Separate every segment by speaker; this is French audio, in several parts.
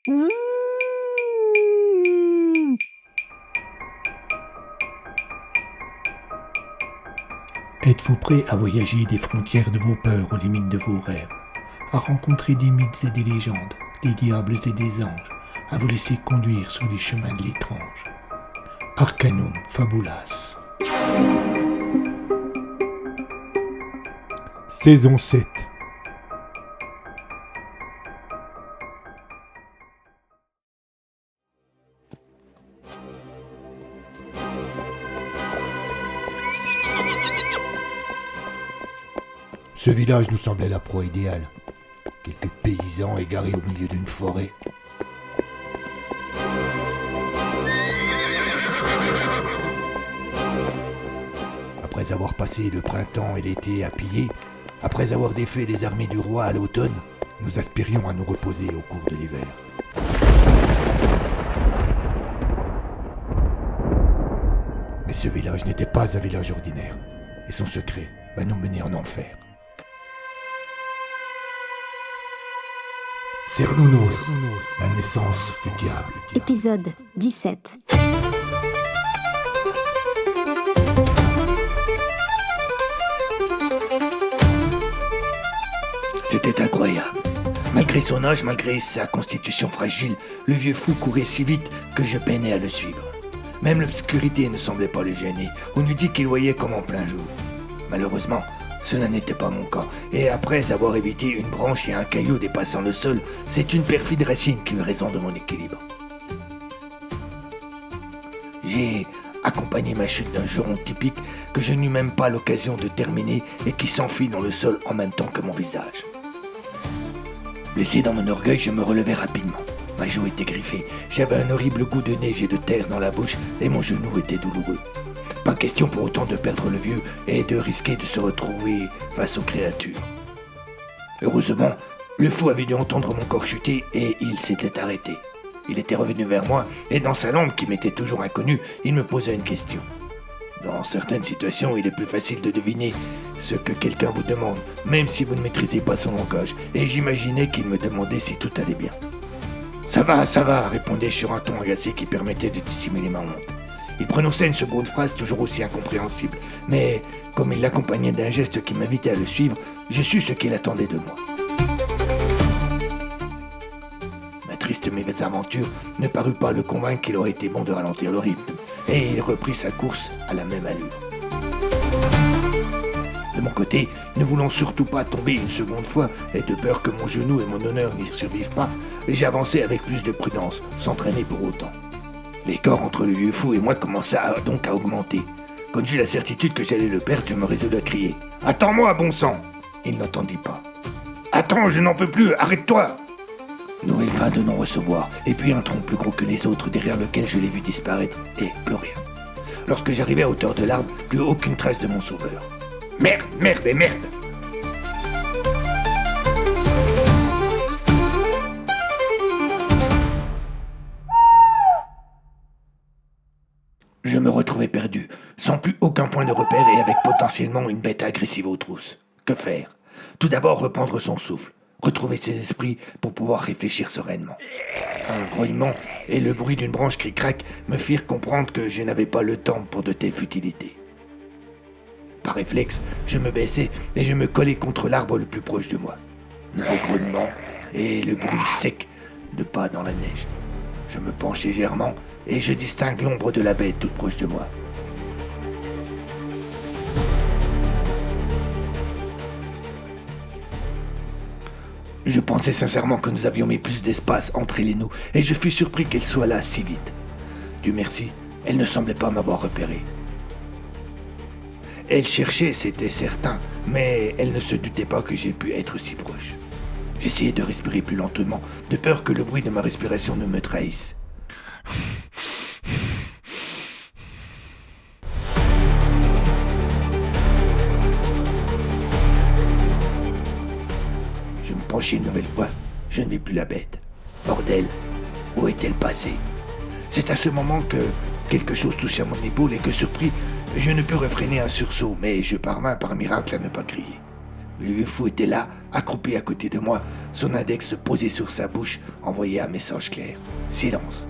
Speaker 1: Mmh.
Speaker 2: Êtes-vous prêt à voyager des frontières de vos peurs aux limites de vos rêves, à rencontrer des mythes et des légendes, des diables et des anges, à vous laisser conduire sur les chemins de l'étrange? Arcanum Fabulas. Saison 7. Ce village nous semblait la proie idéale. Quelques paysans égarés au milieu d'une forêt. Après avoir passé le printemps et l'été à piller, après avoir défait les armées du roi à l'automne, nous aspirions à nous reposer au cours de l'hiver. Mais ce village n'était pas un village ordinaire, et son secret va nous mener en enfer. Cernunnos, la naissance du diable.
Speaker 3: Épisode 17.
Speaker 4: C'était incroyable. Malgré son âge, malgré sa constitution fragile, le vieux fou courait si vite que je peinais à le suivre. Même l'obscurité ne semblait pas le gêner. On eût dit qu'il voyait comme en plein jour. Malheureusement, cela n'était pas mon cas, et après avoir évité une branche et un caillou dépassant le sol, c'est une perfide racine qui eut raison de mon équilibre. J'ai accompagné ma chute d'un juron typique que je n'eus même pas l'occasion de terminer et qui s'enfuit dans le sol en même temps que mon visage. Blessé dans mon orgueil, je me relevai rapidement. Ma joue était griffée, j'avais un horrible goût de neige et de terre dans la bouche et mon genou était douloureux. Pas question pour autant de perdre le vieux et de risquer de se retrouver face aux créatures. Heureusement, le fou avait dû entendre mon corps chuter et il s'était arrêté. Il était revenu vers moi et dans sa langue qui m'était toujours inconnue, il me posa une question. Dans certaines situations, il est plus facile de deviner ce que quelqu'un vous demande, même si vous ne maîtrisez pas son langage, et j'imaginais qu'il me demandait si tout allait bien. Ça va, répondais-je sur un ton agacé qui permettait de dissimuler ma honte. Il prononçait une seconde phrase toujours aussi incompréhensible, mais comme il l'accompagnait d'un geste qui m'invitait à le suivre, je sus ce qu'il attendait de moi. Ma triste mésaventure ne parut pas le convaincre qu'il aurait été bon de ralentir le rythme, et il reprit sa course à la même allure. De mon côté, ne voulant surtout pas tomber une seconde fois, et de peur que mon genou et mon honneur n'y survivent pas, j'avançai avec plus de prudence, sans traîner pour autant. L'écart entre le vieux fou et moi commença donc à augmenter. Quand j'eus la certitude que j'allais le perdre, je me résolus à crier « Attends-moi, bon sang !» Il n'entendit pas. « Attends, je n'en peux plus, arrête-toi !» Nouvelle fin de non-recevoir, et puis un tronc plus gros que les autres derrière lequel je l'ai vu disparaître, et plus rien. Lorsque j'arrivai à hauteur de l'arbre, plus aucune trace de mon sauveur. Merde! Je me retrouvais perdu, sans plus aucun point de repère et avec potentiellement une bête agressive aux trousses. Que faire? Tout d'abord reprendre son souffle, retrouver ses esprits pour pouvoir réfléchir sereinement. Un grognement et le bruit d'une branche qui craque me firent comprendre que je n'avais pas le temps pour de telles futilités. Par réflexe, je me baissai et je me collai contre l'arbre le plus proche de moi. Nouveau grognement et le bruit sec de pas dans la neige. Je me penche légèrement et je distingue l'ombre de la bête toute proche de moi. Je pensais sincèrement que nous avions mis plus d'espace entre elle et nous, et je fus surpris qu'elle soit là si vite. Dieu merci, elle ne semblait pas m'avoir repéré. Elle cherchait, c'était certain, mais elle ne se doutait pas que j'ai pu être si proche. J'essayais de respirer plus lentement, de peur que le bruit de ma respiration ne me trahisse. Je me penchai une nouvelle fois. Je ne vis plus la bête. Bordel, où est-elle passée? C'est à ce moment que quelque chose toucha mon épaule et que, surpris, je ne pus réfréner un sursaut, mais je parvins par miracle à ne pas crier. Le vieux fou était là, accroupi à côté de moi, son index posé sur sa bouche envoyait un message clair. Silence.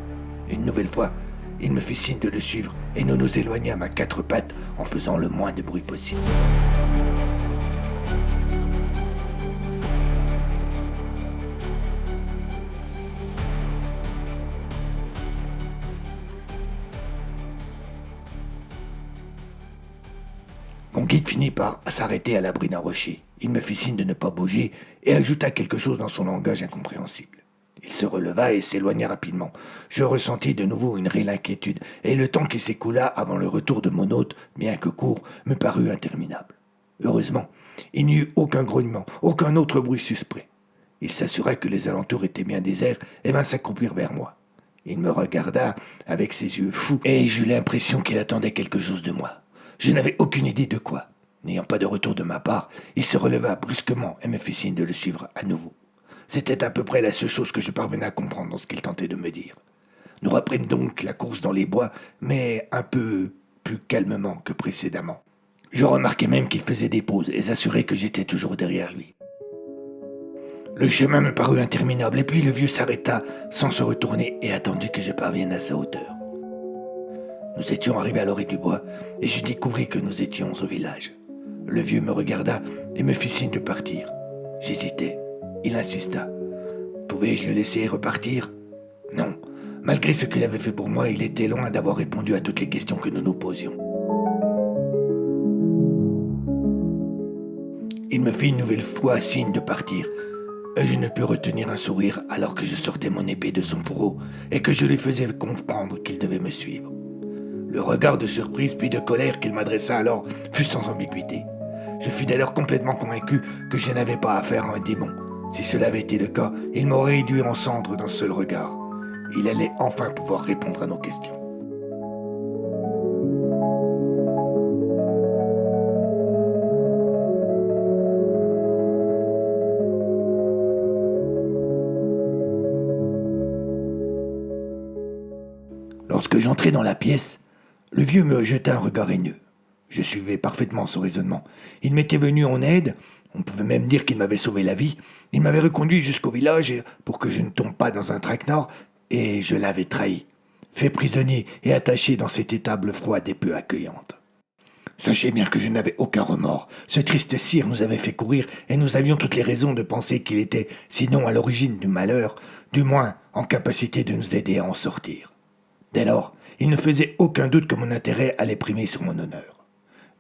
Speaker 4: Une nouvelle fois, il me fit signe de le suivre et nous nous éloignâmes à quatre pattes en faisant le moins de bruit possible. Mon guide finit par s'arrêter à l'abri d'un rocher. Il me fit signe de ne pas bouger et ajouta quelque chose dans son langage incompréhensible. Il se releva et s'éloigna rapidement. Je ressentis de nouveau une réelle inquiétude, et le temps qui s'écoula avant le retour de mon hôte, bien que court, me parut interminable. Heureusement, il n'y eut aucun grognement, aucun autre bruit suspect. Il s'assura que les alentours étaient bien déserts et vint s'accroupir vers moi. Il me regarda avec ses yeux fous, et j'eus l'impression qu'il attendait quelque chose de moi. Je n'avais aucune idée de quoi. N'ayant pas de retour de ma part, il se releva brusquement et me fit signe de le suivre à nouveau. C'était à peu près la seule chose que je parvenais à comprendre dans ce qu'il tentait de me dire. Nous reprîmes donc la course dans les bois, mais un peu plus calmement que précédemment. Je remarquai même qu'il faisait des pauses et s'assurait que j'étais toujours derrière lui. Le chemin me parut interminable et puis le vieux s'arrêta sans se retourner et attendit que je parvienne à sa hauteur. Nous étions arrivés à l'orée du bois et je découvris que nous étions au village. Le vieux me regarda et me fit signe de partir. J'hésitais. Il insista. Pouvais-je le laisser repartir ? Non. Malgré ce qu'il avait fait pour moi, il était loin d'avoir répondu à toutes les questions que nous nous posions. Il me fit une nouvelle fois signe de partir. Je ne pus retenir un sourire alors que je sortais mon épée de son fourreau et que je lui faisais comprendre qu'il devait me suivre. Le regard de surprise puis de colère qu'il m'adressa alors fut sans ambiguïté. Je fus dès lors complètement convaincu que je n'avais pas affaire à un démon. Si cela avait été le cas, il m'aurait réduit en cendres d'un seul regard. Il allait enfin pouvoir répondre à nos questions. Lorsque j'entrai dans la pièce, le vieux me jeta un regard haineux. Je suivais parfaitement son raisonnement. Il m'était venu en aide, on pouvait même dire qu'il m'avait sauvé la vie. Il m'avait reconduit jusqu'au village pour que je ne tombe pas dans un traquenard, et je l'avais trahi, fait prisonnier et attaché dans cette étable froide et peu accueillante. Sachez bien que je n'avais aucun remords. Ce triste sire nous avait fait courir et nous avions toutes les raisons de penser qu'il était, sinon à l'origine du malheur, du moins en capacité de nous aider à en sortir. Dès lors, il ne faisait aucun doute que mon intérêt allait primer sur mon honneur.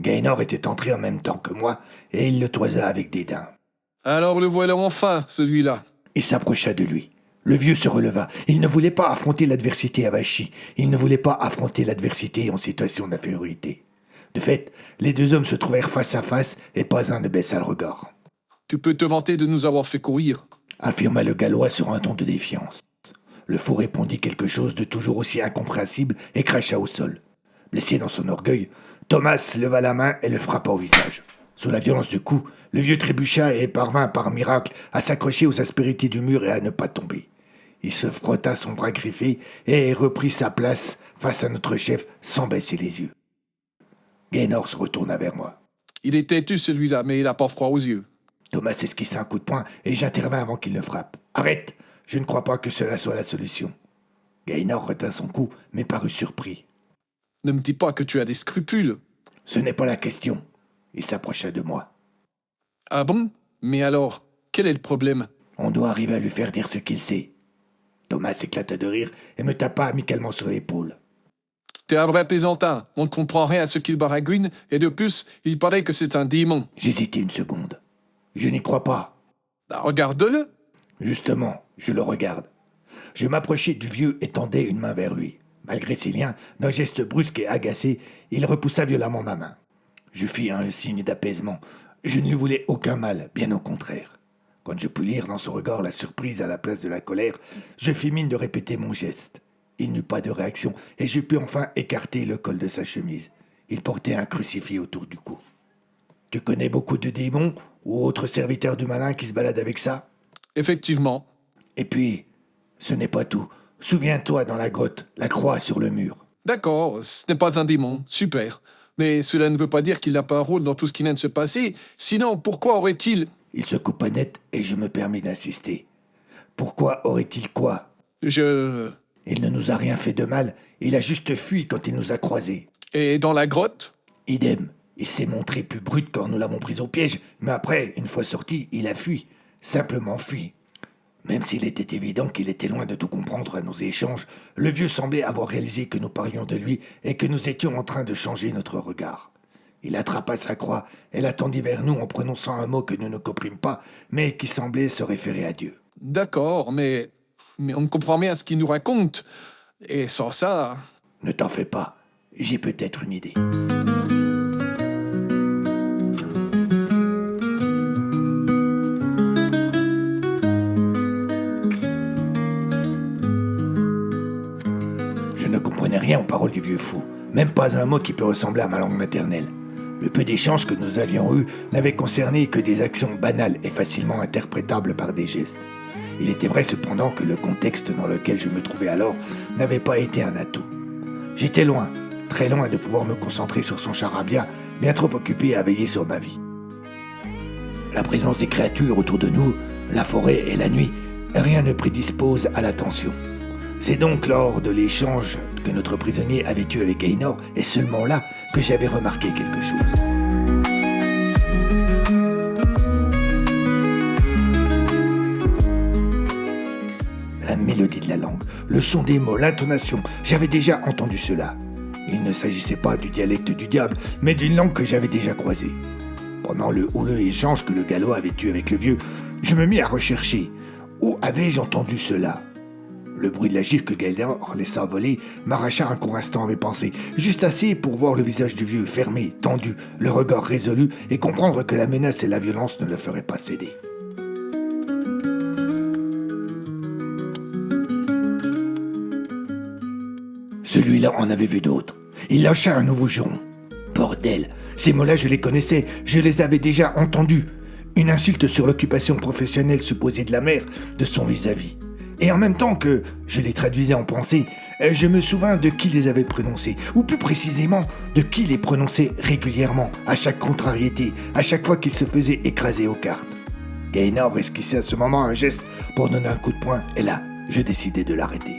Speaker 4: Gaënor était entré en même temps que moi, et il le toisa avec dédain.
Speaker 1: « Alors le voilà enfin, celui-là !»
Speaker 4: Il s'approcha de lui. Le vieux se releva. Il ne voulait pas affronter l'adversité avachie. Il ne voulait pas affronter l'adversité en situation d'infériorité. De fait, les deux hommes se trouvèrent face à face, et pas un ne baissa le regard.
Speaker 1: « Tu peux te vanter de nous avoir fait courir !»
Speaker 4: affirma le Gallois sur un ton de défiance. Le fou répondit quelque chose de toujours aussi incompréhensible et cracha au sol. Blessé dans son orgueil, Thomas leva la main et le frappa au visage. Sous la violence du coup, le vieux trébucha et parvint par miracle à s'accrocher aux aspérités du mur et à ne pas tomber. Il se frotta son bras griffé et reprit sa place face à notre chef sans baisser les yeux. Gaënor se retourna vers moi.
Speaker 1: « Il est têtu celui-là, mais il n'a pas froid aux yeux. »
Speaker 4: Thomas esquissa un coup de poing et j'intervins avant qu'il ne frappe. « Arrête! Je ne crois pas que cela soit la solution. » Gaënor retint son coup, mais parut surpris.
Speaker 1: « Ne me dis pas que tu as des scrupules. »«
Speaker 4: Ce n'est pas la question. » Il s'approcha de moi.
Speaker 1: « Ah bon ? Mais alors, quel est le problème ?»«
Speaker 4: On doit arriver à lui faire dire ce qu'il sait. » Thomas éclata de rire et me tapa amicalement sur l'épaule.
Speaker 1: « T'es un vrai plaisantin. On ne comprend rien à ce qu'il baragouine, et de plus, il paraît que c'est un démon. »
Speaker 4: J'hésitai une seconde. « Je n'y crois pas. »
Speaker 1: Bah, regarde-le.
Speaker 4: Justement, je le regarde. Je m'approchai du vieux et tendais une main vers lui. Malgré ses liens, d'un geste brusque et agacé, il repoussa violemment ma main. Je fis un signe d'apaisement. Je ne lui voulais aucun mal, bien au contraire. Quand je pus lire dans son regard la surprise à la place de la colère, je fis mine de répéter mon geste. Il n'eut pas de réaction et je pus enfin écarter le col de sa chemise. Il portait un crucifix autour du cou. « Tu connais beaucoup de démons ou autres serviteurs du malin qui se baladent avec ça ?»«
Speaker 1: Effectivement. »
Speaker 4: Et puis, ce n'est pas tout. Souviens-toi dans la grotte, la croix sur le mur. »«
Speaker 1: D'accord, ce n'est pas un démon. Super. Mais cela ne veut pas dire qu'il n'a pas un rôle dans tout ce qui vient de se passer. Sinon, pourquoi aurait-il... »
Speaker 4: Il se coupa net et je me permis d'insister. Pourquoi aurait-il quoi?
Speaker 1: Je...
Speaker 4: Il ne nous a rien fait de mal, il a juste fui quand il nous a croisés.
Speaker 1: Et dans la grotte?
Speaker 4: Idem, il s'est montré plus brut quand nous l'avons pris au piège, mais après, une fois sorti, il a fui. Simplement fui. Même s'il était évident qu'il était loin de tout comprendre à nos échanges, le vieux semblait avoir réalisé que nous parlions de lui et que nous étions en train de changer notre regard. Il attrapa sa croix et la tendit vers nous en prononçant un mot que nous ne comprîmes pas, mais qui semblait se référer à Dieu.
Speaker 1: D'accord, mais on ne comprend rien à ce qu'il nous raconte. Et sans ça...
Speaker 4: Ne t'en fais pas, j'ai peut-être une idée. Je ne comprenais rien aux paroles du vieux fou, même pas un mot qui peut ressembler à ma langue maternelle. Le peu d'échanges que nous avions eus n'avait concerné que des actions banales et facilement interprétables par des gestes. Il était vrai cependant que le contexte dans lequel je me trouvais alors n'avait pas été un atout. J'étais loin, très loin de pouvoir me concentrer sur son charabia, bien trop occupé à veiller sur ma vie. La présence des créatures autour de nous, la forêt et la nuit, rien ne prédispose à l'attention. C'est donc lors de l'échange que notre prisonnier avait eu avec Gaynor, et seulement là, que j'avais remarqué quelque chose. La mélodie de la langue, le son des mots, l'intonation, j'avais déjà entendu cela. Il ne s'agissait pas du dialecte du diable, mais d'une langue que j'avais déjà croisée. Pendant le houleux échange que le gallois avait eu avec le vieux, je me mis à rechercher. Où avais-je entendu cela? Le bruit de la gifle que Gaynor laissa voler m'arracha un court instant à mes pensées, juste assez pour voir le visage du vieux fermé, tendu, le regard résolu, et comprendre que la menace et la violence ne le feraient pas céder. Celui-là en avait vu d'autres. Il lâcha un nouveau juron. Bordel, ces mots-là je les connaissais, je les avais déjà entendus. Une insulte sur l'occupation professionnelle supposée de la mère de son vis-à-vis. Et en même temps que je les traduisais en pensée, je me souvins de qui les avait prononcés, ou plus précisément, de qui les prononçait régulièrement, à chaque contrariété, à chaque fois qu'il se faisait écraser aux cartes. Gaynor esquissait à ce moment un geste pour donner un coup de poing, et là, je décidai de l'arrêter.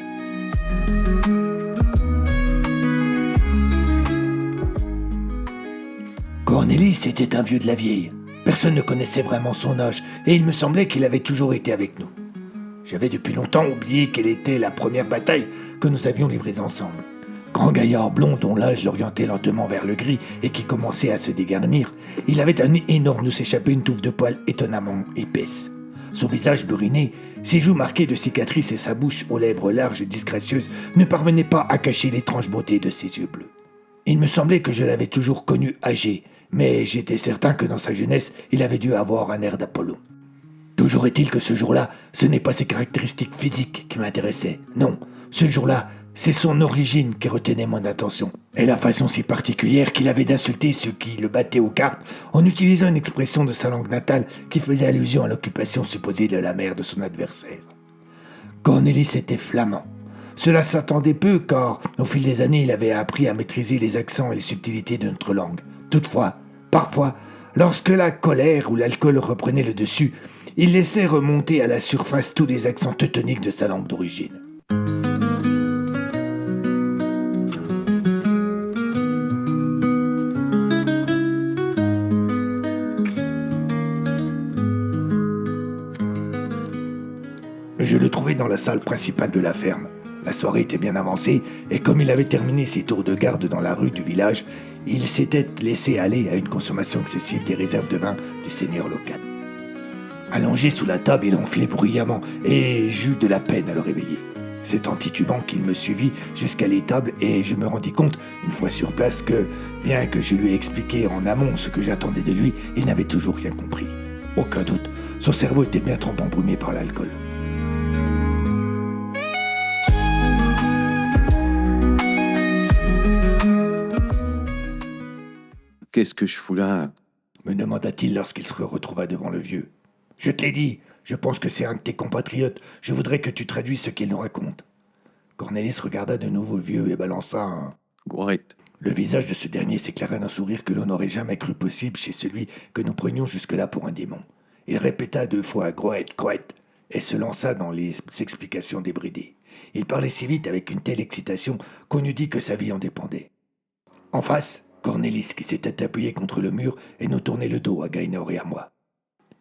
Speaker 4: Cornelis était un vieux de la vieille. Personne ne connaissait vraiment son âge, et il me semblait qu'il avait toujours été avec nous. J'avais depuis longtemps oublié quelle était la première bataille que nous avions livrée ensemble. Grand gaillard blond dont l'âge l'orientait lentement vers le gris et qui commençait à se dégarnir, il avait un nez énorme d'où s'échappait une touffe de poils étonnamment épaisse. Son visage buriné, ses joues marquées de cicatrices et sa bouche aux lèvres larges et disgracieuses ne parvenaient pas à cacher l'étrange beauté de ses yeux bleus. Il me semblait que je l'avais toujours connu âgé, mais j'étais certain que dans sa jeunesse, il avait dû avoir un air d'Apollon. Toujours est-il que ce jour-là, ce n'est pas ses caractéristiques physiques qui m'intéressaient. Non, ce jour-là, c'est son origine qui retenait mon attention. Et la façon si particulière qu'il avait d'insulter ceux qui le battaient aux cartes en utilisant une expression de sa langue natale qui faisait allusion à l'occupation supposée de la mère de son adversaire. Cornelis était flamand. Cela s'attendait peu car, au fil des années, il avait appris à maîtriser les accents et les subtilités de notre langue. Toutefois, parfois, lorsque la colère ou l'alcool reprenait le dessus, il laissait remonter à la surface tous les accents teutoniques de sa langue d'origine. Je le trouvai dans la salle principale de la ferme. La soirée était bien avancée, et comme il avait terminé ses tours de garde dans la rue du village, il s'était laissé aller à une consommation excessive des réserves de vin du seigneur local. Allongé sous la table, il ronflait bruyamment, et j'eus de la peine à le réveiller. C'est en titubant qu'il me suivit jusqu'à l'étable, et je me rendis compte, une fois sur place, que, bien que je lui ai expliqué en amont ce que j'attendais de lui, il n'avait toujours rien compris. Aucun doute, son cerveau était bien trop embrumé par l'alcool.
Speaker 5: Qu'est-ce que je fous là?
Speaker 4: Me demanda-t-il lorsqu'il se retrouva devant le vieux. Je te l'ai dit, je pense que c'est un de tes compatriotes, je voudrais que tu traduises ce qu'il nous raconte. Cornelis regarda de nouveau le vieux et balança un...
Speaker 5: Gourette.
Speaker 4: Le visage de ce dernier s'éclaira d'un sourire que l'on n'aurait jamais cru possible chez celui que nous prenions jusque-là pour un démon. Il répéta 2 fois « Groët, Groët » et se lança dans les explications débridées. Il parlait si vite avec une telle excitation qu'on eût dit que sa vie en dépendait. En face, Cornelis qui s'était appuyé contre le mur et nous tournait le dos à Gaynor et à moi.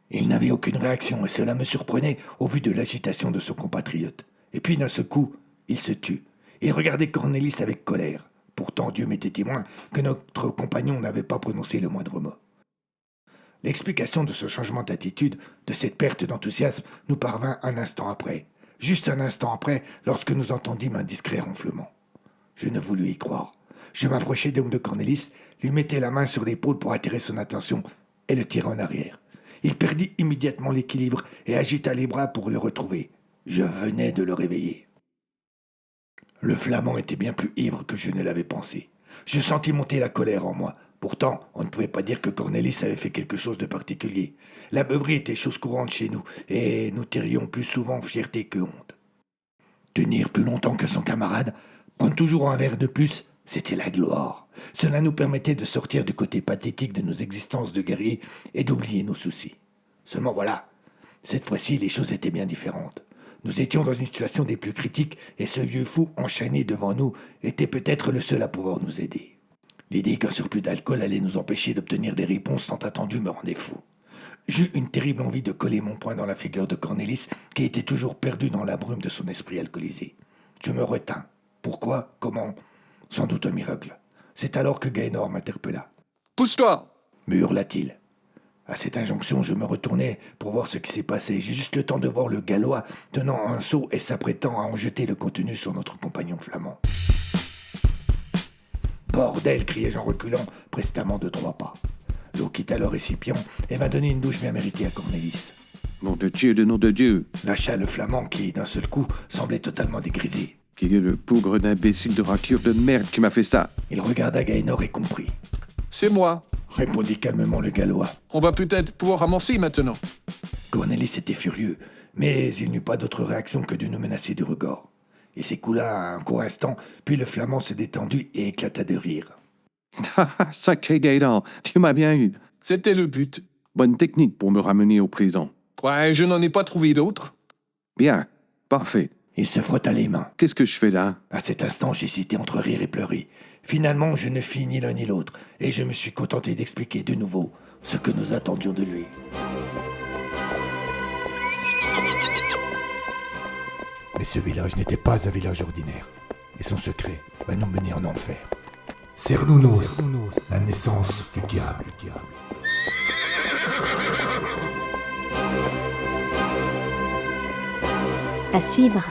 Speaker 4: Il n'avait aucune réaction et cela me surprenait au vu de l'agitation de son compatriote. Et puis d'un seul coup, il se tut. Il regardait Cornelis avec colère. Pourtant, Dieu m'était témoin que notre compagnon n'avait pas prononcé le moindre mot. L'explication de ce changement d'attitude, de cette perte d'enthousiasme, nous parvint un instant après. Juste un instant après, lorsque nous entendîmes un discret ronflement. Je ne voulus y croire. Je m'approchai donc de Cornelis, lui mettais la main sur l'épaule pour attirer son attention et le tirai en arrière. Il perdit immédiatement l'équilibre et agita les bras pour le retrouver. Je venais de le réveiller. Le Flamand était bien plus ivre que je ne l'avais pensé. Je sentis monter la colère en moi. Pourtant, on ne pouvait pas dire que Cornelis avait fait quelque chose de particulier. La beuverie était chose courante chez nous, et nous tirions plus souvent fierté que honte. Tenir plus longtemps que son camarade, prendre toujours un verre de plus, c'était la gloire. Cela nous permettait de sortir du côté pathétique de nos existences de guerriers et d'oublier nos soucis. Seulement voilà, cette fois-ci, les choses étaient bien différentes. Nous étions dans une situation des plus critiques, et ce vieux fou enchaîné devant nous était peut-être le seul à pouvoir nous aider. L'idée qu'un surplus d'alcool allait nous empêcher d'obtenir des réponses tant attendues me rendait fou. J'eus une terrible envie de coller mon poing dans la figure de Cornelis, qui était toujours perdu dans la brume de son esprit alcoolisé. Je me retins. Pourquoi? Comment? Sans doute un miracle. C'est alors que Gaynor m'interpella.
Speaker 1: « Pousse-toi »
Speaker 4: me hurla-t-il. À cette injonction, je me retournai pour voir ce qui s'est passé. J'ai juste le temps de voir le Gallois tenant un seau et s'apprêtant à en jeter le contenu sur notre compagnon flamand. « Bordel !» criai-je en reculant prestement de 3 pas. L'eau quitta le récipient et m'a donné une douche bien méritée à Cornelis.
Speaker 5: Nom de Dieu,
Speaker 4: Lâcha le Flamand qui, d'un seul coup, semblait totalement dégrisé.
Speaker 5: qui est le bougre d'imbécile de raclure de merde qui m'a fait ça?
Speaker 4: Il regarda Gaynor et comprit.
Speaker 1: « C'est moi.
Speaker 4: Répondit calmement le Gallois.
Speaker 1: On va peut-être pouvoir ramasser maintenant. »
Speaker 4: Cornelis était furieux, mais il n'eut pas d'autre réaction que de nous menacer du regard. Il s'écoula un court instant, puis le Flamand se détendit et éclata de rire.
Speaker 5: « Sacré Gaëtan, tu m'as bien eu.
Speaker 1: C'était le but.
Speaker 5: Bonne technique pour me ramener au présent.
Speaker 1: Ouais, je n'en ai pas trouvé d'autre.
Speaker 5: Bien, parfait.
Speaker 4: Il se frotta les mains.
Speaker 5: Qu'est-ce que je fais là?
Speaker 4: À cet instant, j'hésitais entre rire et pleurer. Finalement, je ne fis ni l'un ni l'autre, et je me suis contenté d'expliquer de nouveau ce que nous attendions de lui. Mais ce village n'était pas un village ordinaire, et son secret va nous mener en enfer. Cernunnos, la naissance du diable.
Speaker 3: À suivre.